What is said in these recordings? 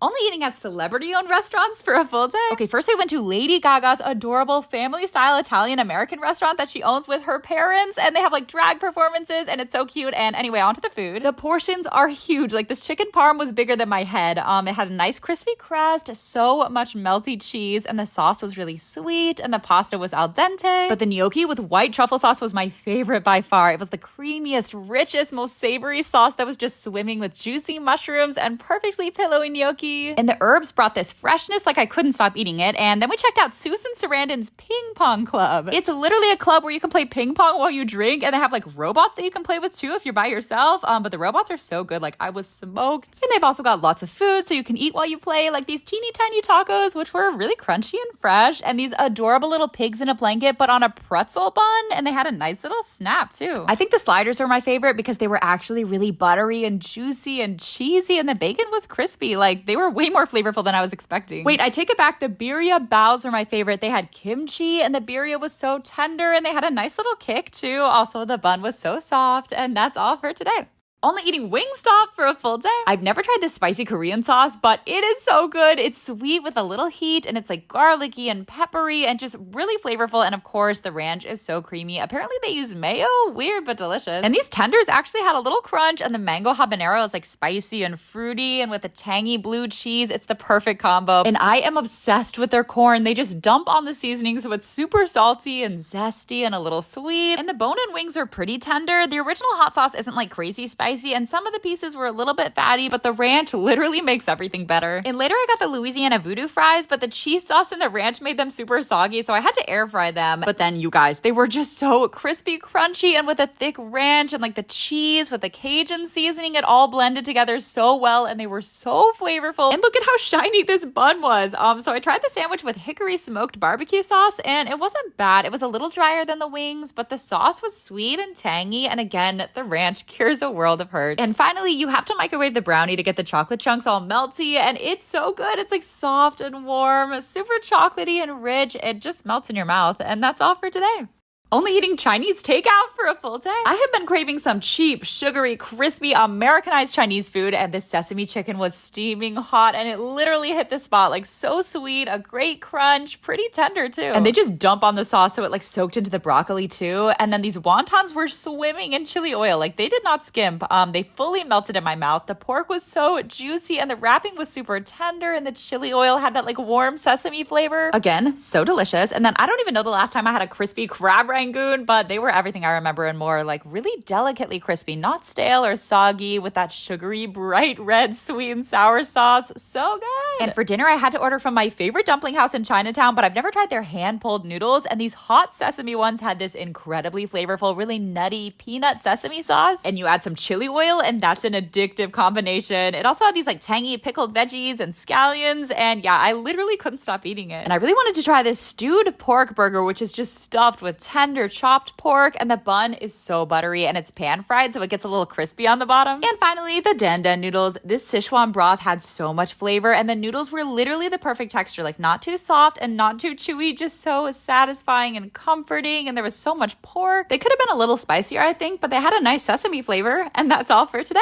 Only eating at celebrity-owned restaurants for a full day? Okay, first we went to Lady Gaga's adorable family-style Italian-American restaurant that she owns with her parents, and they have like drag performances, and it's so cute. And anyway, onto the food. The portions are huge. Like this chicken parm was bigger than my head. It had a nice crispy crust, so much melty cheese, and the sauce was really sweet, and the pasta was al dente. But the gnocchi with white truffle sauce was my favorite by far. It was the creamiest, richest, most savory sauce that was just swimming with juicy mushrooms and perfectly pillowy gnocchi. And the herbs brought this freshness like I couldn't stop eating it. And then we checked out Susan Sarandon's Ping Pong Club. It's literally a club where you can play ping pong while you drink, and they have like robots that you can play with too if you're by yourself. But the robots are so good. Like I was smoked. And they've also got lots of food so you can eat while you play, like these teeny tiny tacos, which were really crunchy and fresh, and these adorable little pigs in a blanket but on a pretzel bun, and they had a nice little snap too. I think the sliders were my favorite because they were actually really buttery and juicy and cheesy, and the bacon was crispy. Like they were way more flavorful than I was expecting. Wait, I take it back. The birria baos were my favorite. They had kimchi, and the birria was so tender, and they had a nice little kick too. Also, the bun was so soft, and that's all for today. Only eating Wingstop for a full day. I've never tried this spicy Korean sauce, but it is so good. It's sweet with a little heat, and it's like garlicky and peppery and just really flavorful. And of course, the ranch is so creamy. Apparently they use mayo. Weird, but delicious. And these tenders actually had a little crunch, and the mango habanero is like spicy and fruity, and with a tangy blue cheese, it's the perfect combo. And I am obsessed with their corn. They just dump on the seasoning, so it's super salty and zesty and a little sweet. And the bone-in wings are pretty tender. The original hot sauce isn't like crazy spicy, and some of the pieces were a little bit fatty, but the ranch literally makes everything better. And later I got the Louisiana voodoo fries, but the cheese sauce and the ranch made them super soggy, so I had to air fry them. But then you guys, they were just so crispy, crunchy, and with a thick ranch and like the cheese with the Cajun seasoning, it all blended together so well, and they were so flavorful. And look at how shiny this bun was. So I tried the sandwich with hickory smoked barbecue sauce, and it wasn't bad. It was a little drier than the wings, but the sauce was sweet and tangy, and again, the ranch cures a world of hurt. And finally, you have to microwave the brownie to get the chocolate chunks all melty, and it's so good. It's like soft and warm, super chocolatey and rich. It just melts in your mouth. And that's all for today. Only eating Chinese takeout for a full day? I have been craving some cheap, sugary, crispy, Americanized Chinese food, and this sesame chicken was steaming hot, and it literally hit the spot. Like so sweet, a great crunch, pretty tender too. And they just dump on the sauce so it like soaked into the broccoli too. And then these wontons were swimming in chili oil. Like they did not skimp. They fully melted in my mouth. The pork was so juicy, and the wrapping was super tender, and the chili oil had that like warm sesame flavor. Again, so delicious. And then I don't even know the last time I had a crispy crab Rangoon, but they were everything I remember and more, like really delicately crispy, not stale or soggy, with that sugary, bright red, sweet and sour sauce. So good. And for dinner, I had to order from my favorite dumpling house in Chinatown, but I've never tried their hand-pulled noodles, and these hot sesame ones had this incredibly flavorful, really nutty peanut sesame sauce, and you add some chili oil, and that's an addictive combination. It also had these like tangy pickled veggies and scallions, and yeah, I literally couldn't stop eating it. And I really wanted to try this stewed pork burger, which is just stuffed with tender chopped pork, and the bun is so buttery, and it's pan fried so it gets a little crispy on the bottom. And finally, the dan dan noodles. This Sichuan broth had so much flavor, and the noodles were literally the perfect texture, like not too soft and not too chewy, just so satisfying and comforting, and there was so much pork. They could have been a little spicier, I think, but they had a nice sesame flavor. And that's all for today.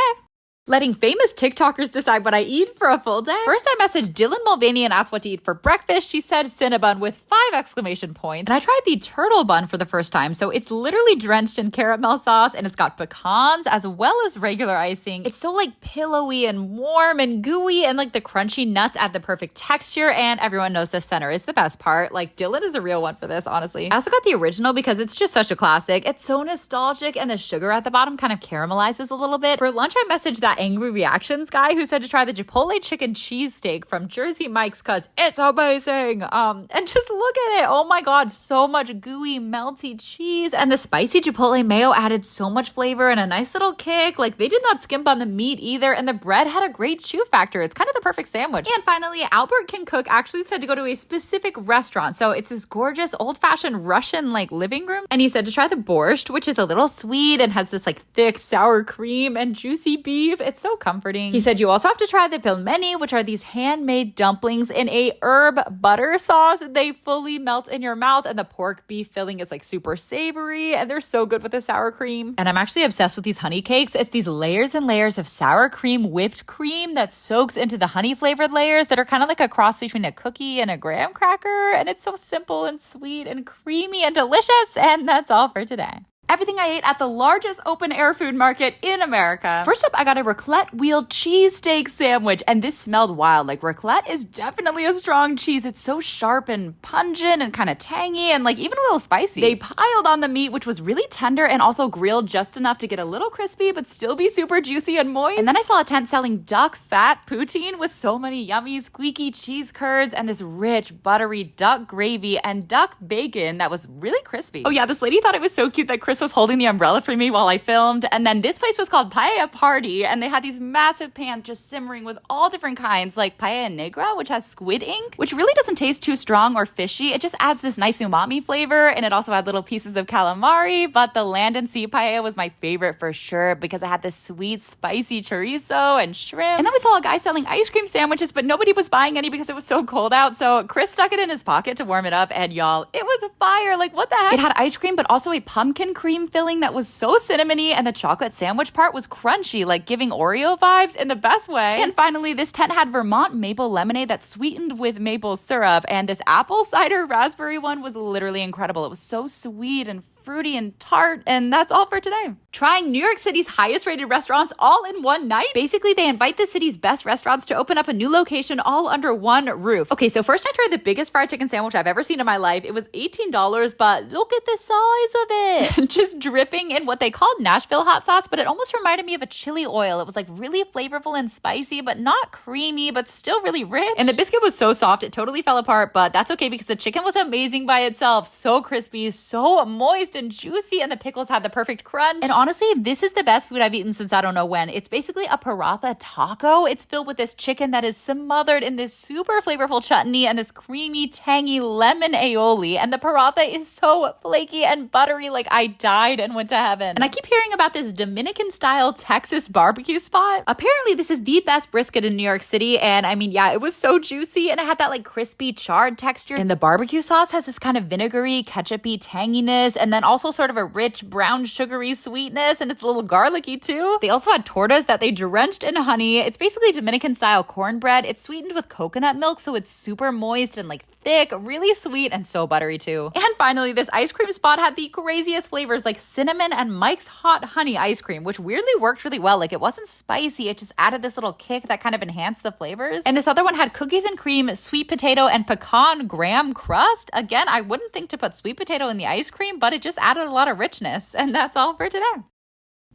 Letting famous TikTokers decide what I eat for a full day. First, I messaged Dylan Mulvaney and asked what to eat for breakfast. She said Cinnabon with 5 exclamation points. And I tried the turtle bun for the first time. So it's literally drenched in caramel sauce, and it's got pecans as well as regular icing. It's so like pillowy and warm and gooey, and like the crunchy nuts add the perfect texture. And everyone knows the center is the best part. Like Dylan is a real one for this, honestly. I also got the original because it's just such a classic. It's so nostalgic, and the sugar at the bottom kind of caramelizes a little bit. For lunch, I messaged that Angry Reactions guy who said to try the Chipotle chicken cheesesteak from Jersey Mike's because it's amazing. And just look at it. Oh my God, so much gooey, melty cheese. And the spicy Chipotle mayo added so much flavor and a nice little kick. Like they did not skimp on the meat either. And the bread had a great chew factor. It's kind of the perfect sandwich. And finally, Albert Can Cook actually said to go to a specific restaurant. So it's this gorgeous old-fashioned Russian like living room. And he said to try the borscht, which is a little sweet and has this like thick sour cream and juicy beef. It's so comforting. He said you also have to try the pelmeni, which are these handmade dumplings in a herb butter sauce. They fully melt in your mouth, and the pork beef filling is like super savory, and they're so good with the sour cream. And I'm actually obsessed with these honey cakes. It's these layers and layers of sour cream whipped cream that soaks into the honey flavored layers that are kind of like a cross between a cookie and a graham cracker. And it's so simple and sweet and creamy and delicious. And that's all for today. Everything I ate at the largest open-air food market in America. First up, I got a raclette wheel cheesesteak sandwich, and this smelled wild. Like, raclette is definitely a strong cheese. It's so sharp and pungent and kind of tangy and, like, even a little spicy. They piled on the meat, which was really tender and also grilled just enough to get a little crispy but still be super juicy and moist. And then I saw a tent selling duck fat poutine with so many yummy, squeaky cheese curds and this rich, buttery duck gravy and duck bacon that was really crispy. Oh yeah, this lady thought it was so cute that Chris was holding the umbrella for me while I filmed. And then this place was called Paella Party, and they had these massive pans just simmering with all different kinds, like paella negra, which has squid ink, which really doesn't taste too strong or fishy. It just adds this nice umami flavor, and it also had little pieces of calamari. But the land and sea paella was my favorite for sure because it had this sweet, spicy chorizo and shrimp. And then we saw a guy selling ice cream sandwiches, but nobody was buying any because it was so cold out. So Chris stuck it in his pocket to warm it up, and y'all, it was a fire. Like, what the heck? It had ice cream, but also a pumpkin cream filling that was so cinnamony, and the chocolate sandwich part was crunchy, like giving Oreo vibes in the best way. And finally, this tent had Vermont maple lemonade that's sweetened with maple syrup, and this apple cider raspberry one was literally incredible. It was so sweet and fruity and tart, and that's all for today. Trying New York City's highest rated restaurants all in one night? Basically, they invite the city's best restaurants to open up a new location all under one roof. Okay, so first I tried the biggest fried chicken sandwich I've ever seen in my life. It was $18, but look at the size of it. Just dripping in what they called Nashville hot sauce, but it almost reminded me of a chili oil. It was like really flavorful and spicy, but not creamy, but still really rich. And the biscuit was so soft, it totally fell apart, but that's okay because the chicken was amazing by itself. So crispy, so moist and juicy, and the pickles had the perfect crunch. And honestly, this is the best food I've eaten since I don't know when. It's basically a paratha taco. It's filled with this chicken that is smothered in this super flavorful chutney and this creamy, tangy lemon aioli. And the paratha is so flaky and buttery, like I died and went to heaven. And I keep hearing about this Dominican-style Texas barbecue spot. Apparently, this is the best brisket in New York City. And I mean, yeah, it was so juicy, and it had that like crispy, charred texture. And the barbecue sauce has this kind of vinegary, ketchup-y tanginess, and then also sort of a rich brown sugary sweetness, and it's a little garlicky too. They also had tortas that they drenched in honey. It's basically Dominican style cornbread. It's sweetened with coconut milk, so it's super moist and like thick, really sweet, and so buttery too. And finally, this ice cream spot had the craziest flavors like cinnamon and Mike's hot honey ice cream, which weirdly worked really well. Like, it wasn't spicy, it just added this little kick that kind of enhanced the flavors. And this other one had cookies and cream, sweet potato, and pecan graham crust. Again, I wouldn't think to put sweet potato in the ice cream, but it just added a lot of richness. And that's all for today.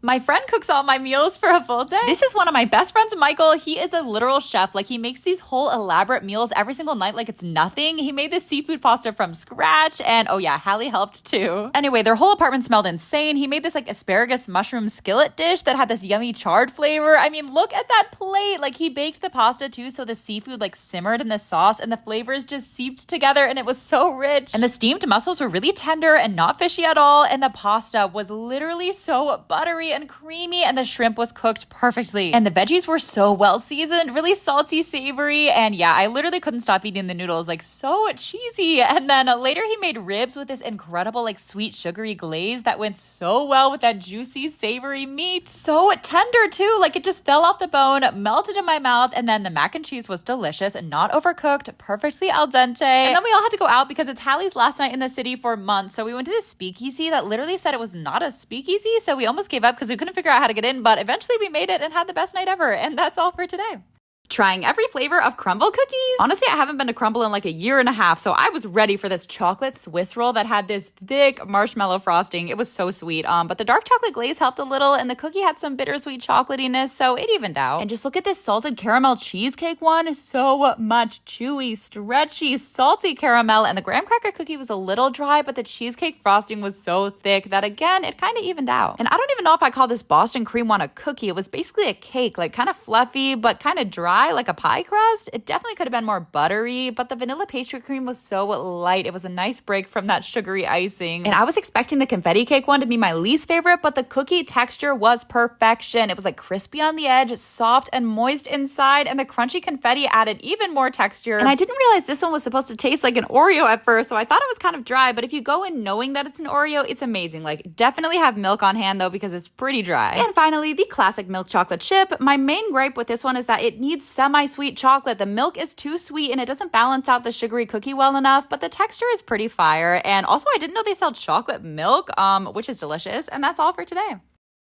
My friend cooks all my meals for a full day. This is one of my best friends, Michael. He is a literal chef. Like, he makes these whole elaborate meals every single night like it's nothing. He made this seafood pasta from scratch, and oh yeah, Hallie helped too. Anyway, their whole apartment smelled insane. He made this like asparagus mushroom skillet dish that had this yummy charred flavor. I mean, look at that plate. Like, he baked the pasta too, so the seafood like simmered in the sauce and the flavors just seeped together, and it was so rich. And the steamed mussels were really tender and not fishy at all, and the pasta was literally so buttery and creamy, and the shrimp was cooked perfectly. And the veggies were so well seasoned, really salty, savory, and yeah, I literally couldn't stop eating the noodles, like so cheesy. And then later he made ribs with this incredible like sweet sugary glaze that went so well with that juicy, savory meat. So tender too, like it just fell off the bone, melted in my mouth, and then the mac and cheese was delicious and not overcooked, perfectly al dente. And then we all had to go out because it's Hallie's last night in the city for months, so we went to this speakeasy that literally said it was not a speakeasy, so we almost gave up because we couldn't figure out how to get in, but eventually we made it and had the best night ever. And that's all for today. Trying every flavor of crumble cookies. Honestly, I haven't been to Crumble in like a year and a half, so I was ready for this chocolate Swiss roll that had this thick marshmallow frosting. It was so sweet, but the dark chocolate glaze helped a little, and the cookie had some bittersweet chocolatiness, so it evened out. And just look at this salted caramel cheesecake one. So much chewy, stretchy, salty caramel, and the graham cracker cookie was a little dry, but the cheesecake frosting was so thick that, again, it kind of evened out. And I don't even know if I call this Boston cream one a cookie. It was basically a cake, like kind of fluffy, but kind of dry. dry like a pie crust. It definitely could have been more buttery, but the vanilla pastry cream was so light. It was a nice break from that sugary icing. And I was expecting the confetti cake one to be my least favorite, but the cookie texture was perfection. It was like crispy on the edge, soft and moist inside, and the crunchy confetti added even more texture. And I didn't realize this one was supposed to taste like an Oreo at first, so I thought it was kind of dry, but if you go in knowing that it's an Oreo, it's amazing. Like, definitely have milk on hand though, because it's pretty dry. And finally, the classic milk chocolate chip. My main gripe with this one is that it needs semi-sweet chocolate. The milk is too sweet and it doesn't balance out the sugary cookie well enough, but the texture is pretty fire. And also, I didn't know they sell chocolate milk, which is delicious. And that's all for today.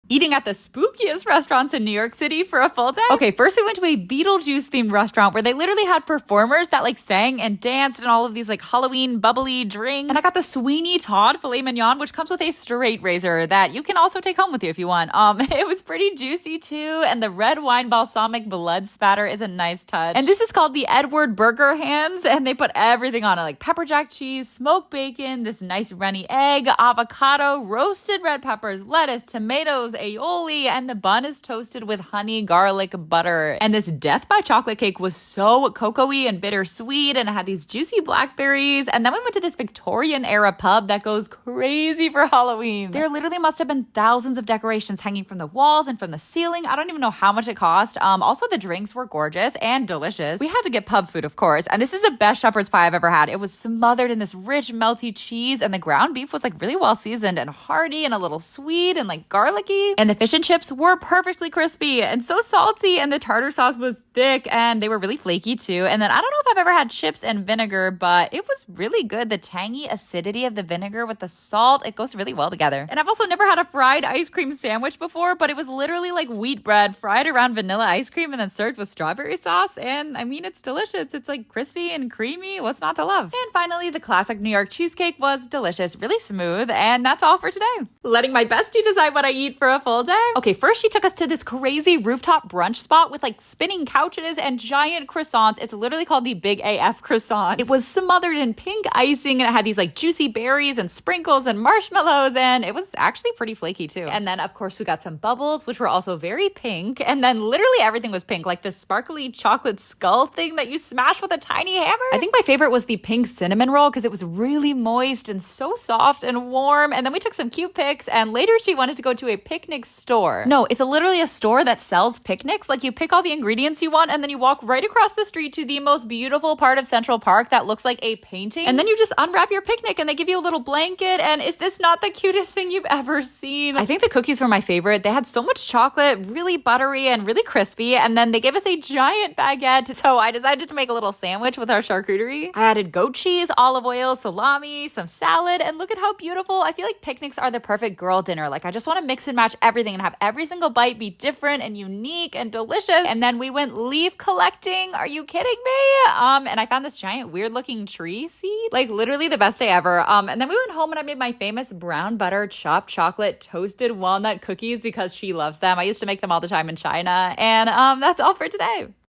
Eating at the spookiest restaurants in New York City for a full day? Okay, first we went to a Beetlejuice themed restaurant where they literally had performers that like sang and danced and all of these like Halloween bubbly drinks. And I got the Sweeney Todd filet mignon, which comes with a straight razor that you can also take home with you if you want. It was pretty juicy too, and the red wine balsamic blood spatter is a nice touch. And this is called the Edward Burger Hands, and they put everything on it, like pepper jack cheese, smoked bacon, this nice runny egg, avocado, roasted red peppers, lettuce, tomatoes, aioli, and the bun is toasted with honey garlic butter. And this death by chocolate cake was so cocoa-y and bittersweet, and it had these juicy blackberries. And then we went to this Victorian era pub that goes crazy for Halloween. There literally must have been thousands of decorations hanging from the walls and from the ceiling. I don't even know how much it cost. Also, the drinks were gorgeous and delicious. We had to get pub food, of course, and this is the best shepherd's pie I've ever had. It was smothered in this rich melty cheese, and the ground beef was like really well seasoned and hearty and a little sweet and like garlicky. And the fish and chips were perfectly crispy and so salty, and the tartar sauce was thick and they were really flaky too. And then I don't know if I've ever had chips and vinegar, but it was really good. The tangy acidity of the vinegar with the salt, it goes really well together. And I've also never had a fried ice cream sandwich before, but it was literally like wheat bread fried around vanilla ice cream and then served with strawberry sauce. And I mean, it's delicious. It's like crispy and creamy. What's not to love? And finally, the classic New York cheesecake was delicious, really smooth. And that's all for today. Letting my bestie decide what I eat for a full day. Okay, first she took us to this crazy rooftop brunch spot with like spinning couches and giant croissants. It's literally called the Big AF croissant. It was smothered in pink icing and it had these like juicy berries and sprinkles and marshmallows, and it was actually pretty flaky too. And then of course we got some bubbles, which were also very pink. And then literally everything was pink, like this sparkly chocolate skull thing that you smash with a tiny hammer. I think my favorite was the pink cinnamon roll because it was really moist and so soft and warm. And then we took some cute pics, and later she wanted to go to a picnic store. No, it's literally a store that sells picnics. Like, you pick all the ingredients you want and then you walk right across the street to the most beautiful part of Central Park that looks like a painting. And then you just unwrap your picnic and they give you a little blanket. And is this not the cutest thing you've ever seen? I think the cookies were my favorite. They had so much chocolate, really buttery and really crispy. And then they gave us a giant baguette. So I decided to make a little sandwich with our charcuterie. I added goat cheese, olive oil, salami, some salad, and look at how beautiful. I feel like picnics are the perfect girl dinner. Like, I just want to mix and match everything and have every single bite be different and unique and delicious. And then we went leaf collecting. Are you kidding me? And I found this giant weird looking tree seed. Like, literally the best day ever. And then we went home and I made my famous brown butter chopped chocolate toasted walnut cookies because she loves them. I used to make them all the time in China. And that's all for today.